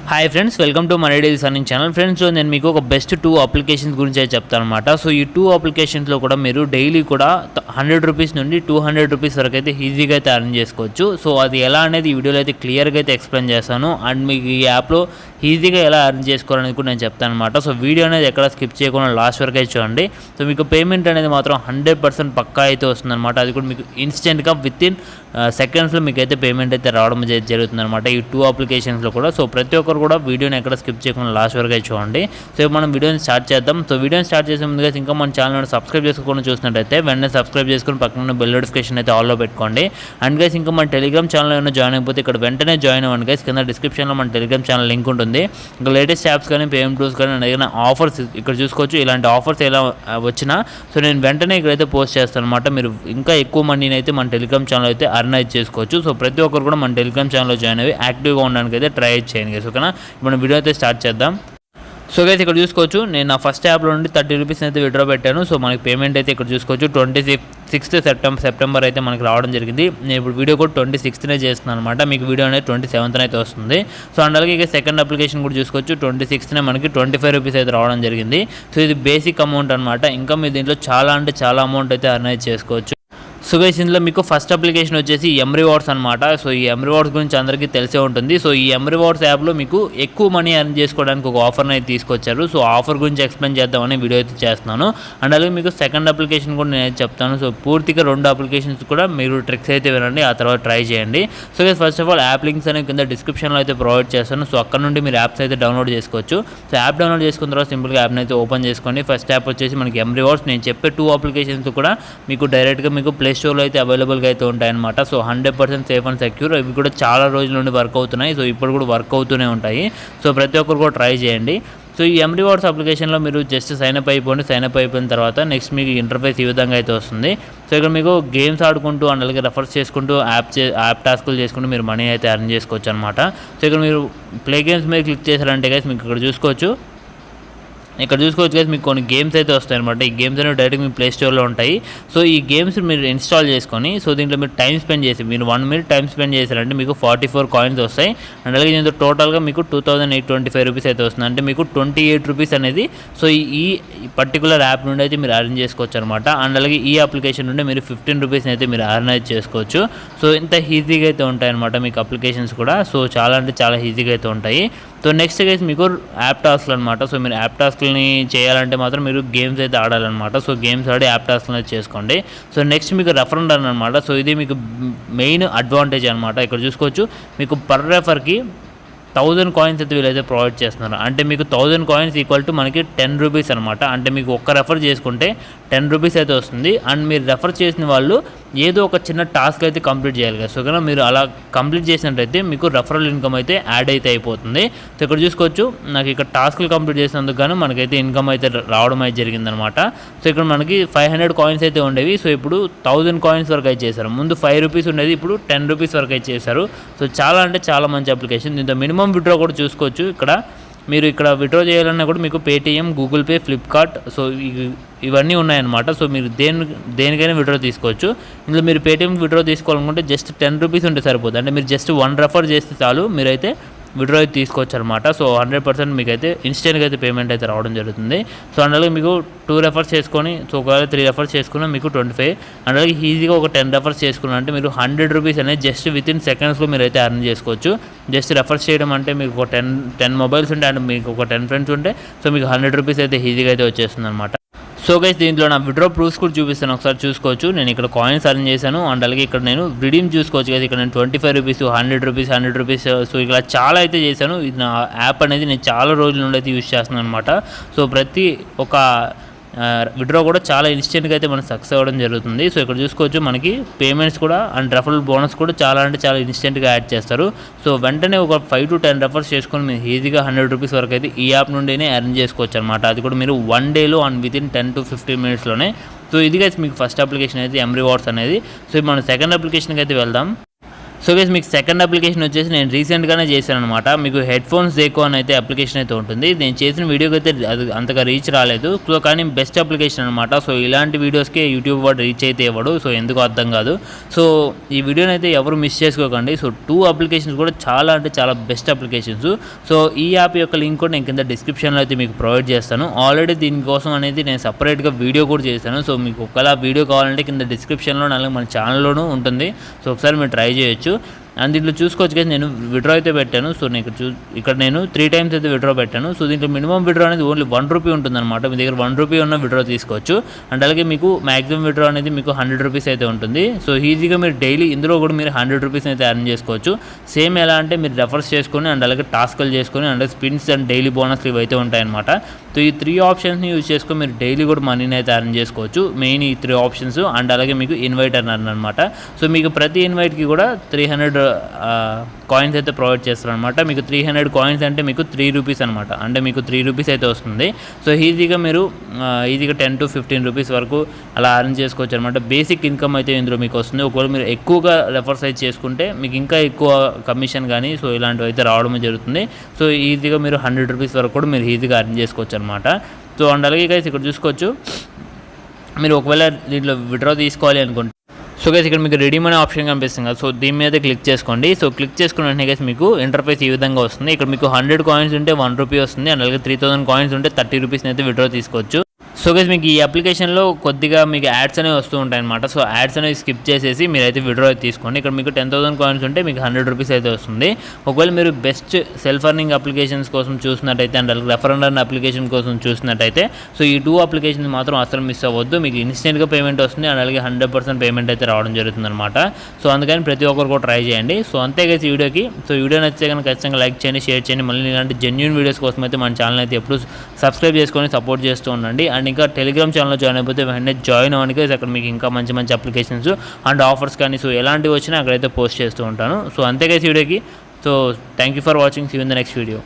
Hi friends, welcome to money daily earning channel. Friends, నేను మీకు ఒక బెస్ట్ 2 అప్లికేషన్స్ గురించి అయితే చెప్తాను అనమాట. సో ఈ 2 అప్లికేషన్స్లో కూడా మీరు డైలీ కూడా 100 రూపీస్ నుండి 200 రూపీస్ వరకు అయితే ఈజీగా అయితే అర్న్ చేసుకోవచ్చు. సో అది ఎలా అనేది ఈ వీడియోలో అయితే క్లియర్గా అయితే ఎక్స్ప్లెయిన్ చేస్తాను. అండ్ మీకు ఈ యాప్లో ఈజీగా ఎలా అర్న్ చేసుకోవాలనేది కూడా నేను చెప్తాను అనమాట. సో వీడియో అనేది ఎక్కడ స్కిప్ చేయకుండా లాస్ట్ వరకు అయితే చూడండి. సో మీకు పేమెంట్ అనేది మాత్రం 100% పక్కా అయితే వస్తుందన్నమాట. అది కూడా మీకు ఇన్స్టెంట్గా వితిన్ సెకండ్స్లో మీకు అయితే పేమెంట్ అయితే రావడం జరుగుతుంది అనమాట ఈ 2 అప్లికేషన్స్లో కూడా. సో ప్రతి ఒక్కరు కూడా వీడియోని ఎక్కడ స్కిప్ చేయకుండా లాస్ట్ వరకు అయితే చూడండి. సో మనం వీడియోని స్టార్ట్ చేద్దాం. సో వీడియోని స్టార్ట్ చేసే ముందుగా ఇంకా మన ఛానల్ సబ్స్క్రైబ్ చేసుకోకుండా చూసినట్టయితే వెంటనే సబ్స్క్రైబ్ చేసుకుని పక్కన బెల్ నోటిఫికేషన్ అయితే ఆల్లో పెట్టుకోండి. అండ్ గైస్, ఇంకా మన టెలిగ్రామ్ ఛానల్ ఏమైనా జాయిన్ అయిపోతే ఇక్కడ వెంటనే జాయిన్ అవ్వండి గైస్. కింద డిస్క్రిప్షన్లో మన టెలిగ్రామ్ ఛానల్ లింక్ ఉంటుంది. ఇంకా లేటెస్ట్ యాప్స్ కానీ పేమెంట్ టూల్స్ కానీ ఏదైనా ఆఫర్స్ ఇక్కడ చూసుకోవచ్చు. ఇలాంటి ఆఫర్స్ ఎలా వచ్చినా సో నేను వెంటనే ఇక్కడైతే పోస్ట్ చేస్తాను అనమాట. మీరు ఇంకా ఎక్కువ మనీని అయితే మన టెలిగ్రామ్ ఛానల్ అయితే అర్న్ అయితే చేసుకోవచ్చు. సో ప్రతి ఒక్కరు కూడా మన టెలిగ్రామ్ ఛానల్లో జాయిన్ అయ్యి యాక్టివ్గా ఉండడానికి అయితే ట్రై చేయండి గైస్. ఓకేనా, ఇప్పుడు వీడియో అయితే స్టార్ట్ చేద్దాం. సో గైస్, ఇక్కడ చూసుకోవచ్చు నేను నా ఫస్ట్ యాప్లో నుండి 30 రూపీస్ అయితే విత్డ్రా పెట్టాను. సో మనకి పేమెంట్ అయితే ఇక్కడ చూసుకోవచ్చు 26th సెప్టెంబర్ అయితే మనకి రావడం జరిగింది. నేను ఇప్పుడు వీడియో కూడా 26th చేస్తున్నాను అనమాట. మీకు వీడియో అనేది 27th అయితే వస్తుంది. సో అండ్ అలాగే ఇక సెకండ్ అప్లికేషన్ కూడా చూసుకోవచ్చు 26th మనకి 25 రూపీస్ అయితే రావడం జరిగింది. సో ఇది బేసిక్ అమౌంట్ అనమాట. ఇంకా మీరు దీంట్లో చాలా అమౌంట్ అయితే అర్న్ అయితే చేసుకోవచ్చు. సో గైస్, ఇందులో మీకు ఫస్ట్ అప్లికేషన్ వచ్చేసి రివార్డ్స్ అనమాట. సో ఈ రివార్డ్స్ గురించి అందరికీ తెలిసే ఉంటుంది. సో ఈ రివార్డ్స్ యాప్లో మీకు ఎక్కువ మనీ అర్న్ చేసుకోవడానికి ఒక ఆఫర్ని అయితే తీసుకొచ్చారు. సో ఆఫర్ గురించి ఎక్స్ప్లెయిన్ చేద్దామని వీడియో అయితే చేస్తున్నాను. అండ్ అలాగే మీకు సెకండ్ అప్లికేషన్ కూడా నేను చెప్తాను. సో పూర్తిగా 2 అప్లికేషన్స్ కూడా మీరు ట్రిక్స్ అయితే వినండి, ఆ తర్వాత ట్రై చేయండి. So guys, first of all app links అనేవి కింద డిస్క్రిప్షన్లో అయితే ప్రొవైడ్ చేస్తాను. సో అక్కడ నుండి మీరు యాప్స్ అయితే డౌన్లోడ్ చేసుకోవచ్చు. సో యాప్ డౌన్లోడ్ చేసుకున్న తర్వాత సింపుల్గా యాప్ని అయితే ఓపెన్ చేసుకోండి. ఫస్ట్ యాప్ వచ్చేసి మనకి రివార్డ్స్. నేను చెప్పే 2 అప్లికేషన్స్ కూడా మీకు డైరెక్ట్గా మీకు ప్లే స్టోర్లో అయితే అవైలబుల్గా అయితే ఉంటాయన్నమాట. So 100% safe and secure. ఇవి కూడా చాలా రోజుల నుండి వర్క్ అవుతున్నాయి. సో ఇప్పుడు కూడా వర్క్ అవుతూనే ఉంటాయి. సో ప్రతి ఒక్కరు కూడా ట్రై చేయండి. సో ఈ రివార్డ్స్ అప్లికేషన్లో మీరు జస్ట్ సైన్అప్ అయిపోండి. సైన్అప్ అయిపోయిన తర్వాత నెక్స్ట్ మీకు ఇంటర్ఫేస్ ఈ విధంగా అయితే వస్తుంది. సో ఇక్కడ మీకు గేమ్స్ ఆడుకుంటూ అండ్ అలాగే రెఫర్స్ చేసుకుంటూ యాప్ టాస్కులు చేసుకుంటూ మీరు మనీ అయితే అర్న్ చేసుకోవచ్చు అనమాట. సో ఇక్కడ మీరు ప్లే గేమ్స్ మీద క్లిక్ చేశారంటే గైస్ మీకు ఇక్కడ చూసుకోవచ్చు గైస్, మీకు కొన్ని గేమ్స్ అయితే వస్తాయి అనమాట. ఈ గేమ్స్ అనేవి డైరెక్ట్ మీ ప్లే స్టోర్లో ఉంటాయి. సో ఈ గేమ్స్ మీరు ఇన్స్టాల్ చేసుకొని సో దీంట్లో మీరు టైం స్పెండ్ చేసి మీరు 1 minute టైం స్పెండ్ చేశారంటే మీకు 44 కాయిన్స్ వస్తాయి. అండ్ అలాగే దీంతో టోటల్గా మీకు 2825 రూపీస్ అయితే వస్తుంది. అంటే మీకు 28 రూపీస్ అనేది సో ఈ పర్టికులర్ యాప్ నుండి అయితే మీరు అర్న్ చేసుకోవచ్చు అనమాట. అండ్ అలాగే ఈ అప్లికేషన్ నుండి మీరు 15 రూపీస్ని అయితే మీరు అర్న్ అయితే చేసుకోవచ్చు. సో ఇంత ఈజీగా అయితే ఉంటాయి అనమాట మీకు అప్లికేషన్స్ కూడా. సో చాలా ఈజీగా అయితే ఉంటాయి. సో నెక్స్ట్ గైస్ మీకు యాప్ టాస్క్లు అనమాట. సో మీరు యాప్ టాస్క్లని చేయాలంటే మాత్రం మీరు గేమ్స్ అయితే ఆడాలన్నమాట. సో గేమ్స్ ఆడి యాప్ టాస్క్లు అయితే చేసుకోండి. సో నెక్స్ట్ మీకు రెఫరెండ్ అనమాట. సో ఇది మీకు మెయిన్ అడ్వాంటేజ్ అనమాట. ఇక్కడ చూసుకోవచ్చు మీకు పర్ రెఫర్కి 1000 కాయిన్స్ అయితే వీళ్ళైతే ప్రొవైడ్ చేస్తున్నారు. అంటే మీకు 1000 కాయిన్స్ ఈక్వల్ టు మనకి 10 రూపీస్ అనమాట. అంటే మీకు ఒక్క రెఫర్ చేసుకుంటే 10 రూపీస్ అయితే వస్తుంది. అండ్ మీరు రెఫర్ చేసిన వాళ్ళు ఏదో ఒక చిన్న టాస్క్ అయితే కంప్లీట్ చేయాలి కదా. సో కానీ మీరు అలా కంప్లీట్ చేసినట్టయితే మీకు రెఫరల్ ఇన్కమ్ అయితే యాడ్ అయితే అయిపోతుంది. సో ఇక్కడ చూసుకోవచ్చు నాకు ఇక్కడ టాస్క్లు కంప్లీట్ చేసినందుకు గాను మనకైతే ఇన్కమ్ అయితే రావడం అయితే జరిగిందనమాట. సో ఇక్కడ మనకి 500 కాయిన్స్ అయితే ఉండేవి. సో ఇప్పుడు 1000 కాయిన్స్ వరకు అయితే చేశారు. ముందు 5 రూపీస్ ఉండేది, ఇప్పుడు 10 రూపీస్ వరకు అయితే చేశారు. సో చాలా మంచి అప్లికేషన్. దీంతో మినిమం విత్డ్రా కూడా చూసుకోవచ్చు. ఇక్కడ మీరు ఇక్కడ విత్డ్రా చేయాలన్నా కూడా మీకు Paytm, Google pay, Flipkart so ఇవన్నీ ఉన్నాయన్నమాట. సో మీరు దేనికైనా విత్డ్రా తీసుకోవచ్చు. ఇందులో మీరు పేటీఎం విత్డ్రా తీసుకోవాలనుకుంటే జస్ట్ 10 రూపీస్ ఉంటే సరిపోతుంది. అంటే మీరు జస్ట్ 1 రెఫర్ చేస్తే చాలు మీరైతే విత్డ్రా అయితే తీసుకోవచ్చు అనమాట. సో 100% మీకు అయితే ఇన్స్టెంట్గా అయితే పేమెంట్ అయితే రావడం జరుగుతుంది. సో అందులో మీకు 2 రెఫర్స్ చేసుకొని సో ఒకవేళ 3 రెఫర్స్ చేసుకున్నా మీకు 25. అలాగే ఈజీగా ఒక 10 రెఫర్స్ చేసుకున్నా అంటే మీరు 100 రూపీస్ అనేది జస్ట్ వితిన్ సెకండ్స్లో మీరు అయితే అర్న్ చేసుకోవచ్చు. జస్ట్ రెఫర్స్ చేయడం అంటే మీకు ఒక 10 మొబైల్స్ ఉంటే అండ్ మీకు ఒక 10 ఫ్రెండ్స్ ఉంటే సో మీకు 100 రూపీస్ అయితే ఈజీగా అయితే వచ్చేస్తుంది అనమాట. సో గైస్, దీంట్లో నా విత్డ్రా ప్రూఫ్స్ కూడా చూపిస్తాను, ఒకసారి చూసుకోవచ్చు. నేను ఇక్కడ కాయిన్స్ అర్న్ చేశాను. అండ్ అలాగే ఇక్కడ నేను రిడీమ్ చూసుకోవచ్చు కదా. ఇక్కడ నేను 25 రూపీస్, 100 రూపీస్ సో ఇక్కడ చాలా అయితే చేశాను. ఇది నా యాప్ అనేది నేను చాలా రోజుల నుండి అయితే యూజ్ చేస్తున్నాను అనమాట. సో ప్రతి ఒక విత్డ్రా కూడా చాలా ఇన్స్టెంట్గా అయితే మనకు సక్సెస్ అవ్వడం జరుగుతుంది. సో ఇక్కడ చూసుకోవచ్చు మనకి పేమెంట్స్ కూడా అండ్ రెఫరల్ బోనస్ కూడా చాలా ఇన్స్టెంట్గా యాడ్ చేస్తారు. సో వెంటనే ఒక 5 to 10 రెఫర్స్ చేసుకొని మీరు ఈజీగా 100 రూపీస్ వరకు అయితే ఈ యాప్ నుండినే ఎర్న్ చేసుకోవచ్చు అనమాట. అది కూడా మీరు 1 డేలో అండ్ వితిన్ 10 to 15 minutesలోనే. సో ఇది గైస్ మీకు ఫస్ట్ అప్లికేషన్ అయితే రివార్డ్స్ అనేది. సో మనం సెకండ్ అప్లికేషన్కి అయితే వెళ్దాం. సో గైస్ మీకు సెకండ్ అప్లికేషన్ వచ్చేసి నేను రీసెంట్గానే చేశాను అనమాట. మీకు హెడ్ ఫోన్స్ దేకో అని అయితే అప్లికేషన్ అయితే ఉంటుంది. నేను చేసిన వీడియోకి అయితే అది అంతగా రీచ్ రాలేదు. సో కానీ బెస్ట్ అప్లికేషన్ అనమాట. సో ఇలాంటి వీడియోస్కి యూట్యూబ్ వాడు రీచ్ అయితే ఇవ్వడు. సో ఎందుకు అర్థం కాదు. సో ఈ వీడియోని అయితే ఎవరు మిస్ చేసుకోకండి. సో 2 అప్లికేషన్స్ కూడా చాలా అంటే చాలా బెస్ట్ అప్లికేషన్స్. సో ఈ యాప్ యొక్క లింక్ కూడా నేను కింద డిస్క్రిప్షన్లో అయితే మీకు ప్రొవైడ్ చేస్తాను. ఆల్రెడీ దీనికోసం అనేది నేను సపరేట్గా వీడియో కూడా చేశాను. సో మీకు ఒకవేళ వీడియో కావాలంటే కింద డిస్క్రిప్షన్లో అలాగే మన ఛానల్లోనూ ఉంటుంది. సో ఒకసారి మీరు ట్రై చేయొచ్చు. అండ్ దీంట్లో చూసుకోవచ్చు కదా, నేను విడ్రా అయితే పెట్టాను. సో నేను ఇక్కడ నేను 3 టైమ్స్ అయితే విడ్రా పెట్టాను. సో దీంట్లో మినిమం విడ్రా అనేది ఓన్లీ 1 రూపీ ఉంటుందన్నమాట. మీ దగ్గర 1 రూపీ ఉన్న విడ్రా తీసుకోవచ్చు. అండ్ అలాగే మీకు మ్యాక్సిమం విడ్రా అనేది మీకు 100 రూపీస్ అయితే ఉంటుంది. సో ఈజీగా మీరు డైలీ ఇందులో కూడా మీరు 100 రూపీస్ అయితే ఎర్న్ చేసుకోవచ్చు. సేమ్ ఎలా అంటే మీరు రెఫర్స్ చేసుకొని అండ్ అలాగే టాస్క్లు చేసుకొని అండ్ స్పిన్స్ అండ్ డైలీ బోనస్లు ఇవి అయితే ఉంటాయన్నమాట. సో ఈ 3 ఆప్షన్స్ని యూజ్ చేసుకొని మీరు డైలీ కూడా మనీని అయితే ఎర్న్ చేసుకోవచ్చు. మెయిన్ ఈ 3 ఆప్షన్స్. అండ్ అలాగే మీకు ఇన్వైట్ అర్న్ అనమాట. సో మీకు ప్రతి ఇన్వైట్కి కూడా 300 కాయిన్స్ అయితే ప్రొవైడ్ చేస్తారనమాట. మీకు 300 కాయిన్స్ అంటే మీకు 3 రూపీస్ అనమాట. అంటే మీకు 3 రూపీస్ అయితే వస్తుంది. సో ఈజీగా మీరు ఈజీగా 10 to 15 రూపీస్ వరకు అలా అర్న్ చేసుకోవచ్చు అనమాట. బేసిక్ ఇన్కమ్ అయితే ఇందులో మీకు వస్తుంది. ఒకవేళ మీరు ఎక్కువగా రెఫర్స్ అయితే చేసుకుంటే మీకు ఇంకా ఎక్కువ కమిషన్ కానీ సో ఇలాంటివి అయితే రావడం జరుగుతుంది. సో ఈజీగా మీరు 100 రూపీస్ వరకు కూడా మీరు ఈజీగా అర్న్ చేసుకోవచ్చు అనమాట. సో అండ్ అలాగే గైస్ ఇక్కడ చూసుకోవచ్చు, మీరు ఒకవేళ దీంట్లో విడ్రా తీసుకోవాలి అనుకుంటే సో గైస్ ఇక్కడ మీకు రెడీమ్ అనే ఆప్షన్ కనిపిస్తుంది కదా. సో దీని మీద క్లిక్ చేసుకోండి. సో క్లిక్ చేసుకున్న వెంటనే గైస్ మీకు ఇంటర్ఫేస్ ఈ విధంగా వస్తుంది. ఇక్కడ మీకు 100 కాయిన్స్ ఉంటే 1 రూపీ వస్తుంది. అండ్ అలాగే 3000 కాయిన్స్ ఉంటే 30 రూపీస్ని అయితే విడ్రా తీసుకోవచ్చు. సో గైస్ మీకు ఈ అప్లికేషన్లో కొద్దిగా మీకు యాడ్స్ అనేవి వస్తూ ఉంటాయి అనమాట. సో యాడ్స్ అనేవి స్కిప్ చేసేసి మీరైతే విడ్రా అయితే తీసుకోండి. ఇక్కడ మీకు 10,000 కాయిన్స్ ఉంటే మీకు 100 రూపీస్ అయితే వస్తుంది. ఒకవేళ మీరు బెస్ట్ సెల్ఫ్ అర్నింగ్ అప్లికేషన్స్ కోసం చూసినట్టయితే అండ్ అలాగే రెఫర్ అండ్ అప్లికేషన్ కోసం చూసినట్టయితే సో ఈ 2 అప్లికేషన్స్ మాత్రం అసలు మిస్ అవ్వద్దు. మీకు ఇన్స్టెంట్గా పేమెంట్ వస్తుంది అండ్ అలాగే 100% పేమెంట్ అయితే రావడం జరుగుతుంది అనమాట. సో అందుకని ప్రతి ఒక్కరు కూడా ట్రై చేయండి. సో అంతే గైస్ ఈ వీడియోకి. సో వీడియో నచ్చితే కనుక ఖచ్చితంగా లైక్ చేయండి, షేర్ చేయండి. మళ్ళీ ఇలాంటి జెన్యూన్ వీడియోస్ కోసం అయితే మన ఛానల్ అయితే ఎప్పుడు సబ్స్క్రైబ్ చేసుకొని సపోర్ట్ చేస్తూ ఉండండి. అండ్ ఇంకా టెలిగ్రామ్ ఛానల్లో జాయిన్ అయిపోతే వెంటనే జాయిన్ అవ్వడానికి అక్కడ మీకు ఇంకా మంచి మంచి అప్లికేషన్స్ అండ్ ఆఫర్స్ కానీ సో ఎలాంటివి వచ్చినా అక్కడైతే పోస్ట్ చేస్తూ ఉంటాను. సో అంతే గైస్ వీడియోకి. So thank you for watching. See you in the next video.